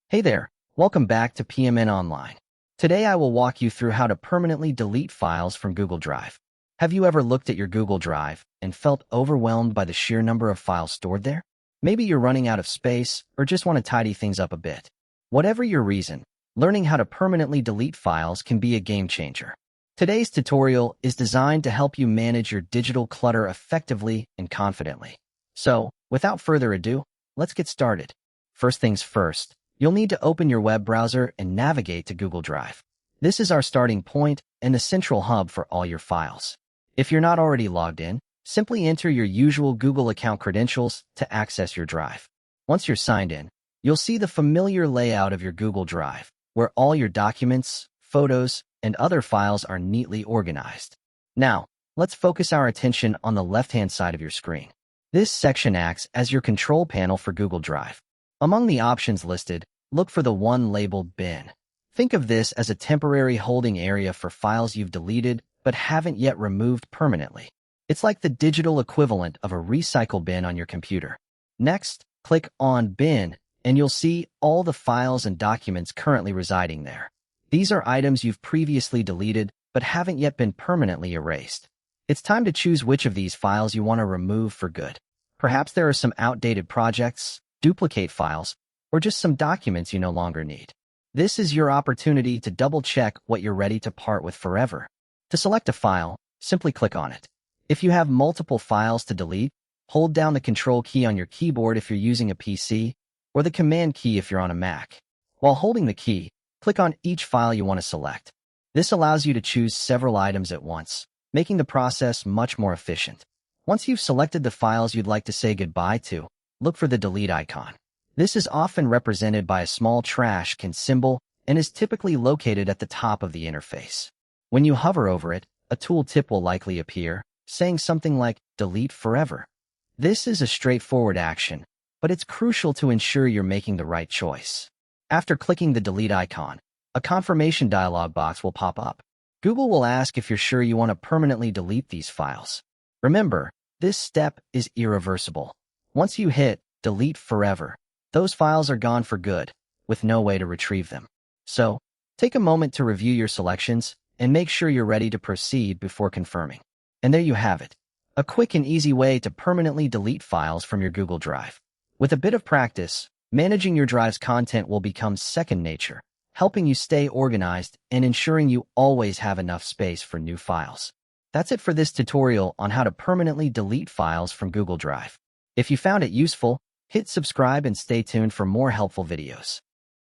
Hey there, welcome back to PMN Online. Today I will walk you through how to permanently delete files from Google Drive. Have you ever looked at your Google Drive and felt overwhelmed by the sheer number of files stored there? Maybe you're running out of space or just want to tidy things up a bit. Whatever your reason, learning how to permanently delete files can be a game changer. Today's tutorial is designed to help you manage your digital clutter effectively and confidently. So, without further ado, let's get started. First things first, you'll need to open your web browser and navigate to Google Drive. This is our starting point and the central hub for all your files. If you're not already logged in, simply enter your usual Google account credentials to access your Drive. Once you're signed in, you'll see the familiar layout of your Google Drive, where all your documents, photos, and other files are neatly organized. Now, let's focus our attention on the left-hand side of your screen. This section acts as your control panel for Google Drive. Among the options listed, look for the one labeled Bin. Think of this as a temporary holding area for files you've deleted but haven't yet removed permanently. It's like the digital equivalent of a recycle bin on your computer. Next, click on Bin, and you'll see all the files and documents currently residing there. These are items you've previously deleted but haven't yet been permanently erased. It's time to choose which of these files you want to remove for good. Perhaps there are some outdated projects, duplicate files, or just some documents you no longer need. This is your opportunity to double-check what you're ready to part with forever. To select a file, simply click on it. If you have multiple files to delete, hold down the Control key on your keyboard if you're using a PC, or the Command key if you're on a Mac. While holding the key, click on each file you want to select. This allows you to choose several items at once, making the process much more efficient. Once you've selected the files you'd like to say goodbye to, look for the delete icon. This is often represented by a small trash can symbol and is typically located at the top of the interface. When you hover over it, a tooltip will likely appear, saying something like delete forever. This is a straightforward action, but it's crucial to ensure you're making the right choice. After clicking the delete icon, a confirmation dialog box will pop up. Google will ask if you're sure you want to permanently delete these files. Remember, this step is irreversible. Once you hit delete forever, those files are gone for good, with no way to retrieve them. So, take a moment to review your selections and make sure you're ready to proceed before confirming. And there you have it, a quick and easy way to permanently delete files from your Google Drive. With a bit of practice, managing your Drive's content will become second nature, helping you stay organized and ensuring you always have enough space for new files. That's it for this tutorial on how to permanently delete files from Google Drive. If you found it useful, hit subscribe and stay tuned for more helpful videos.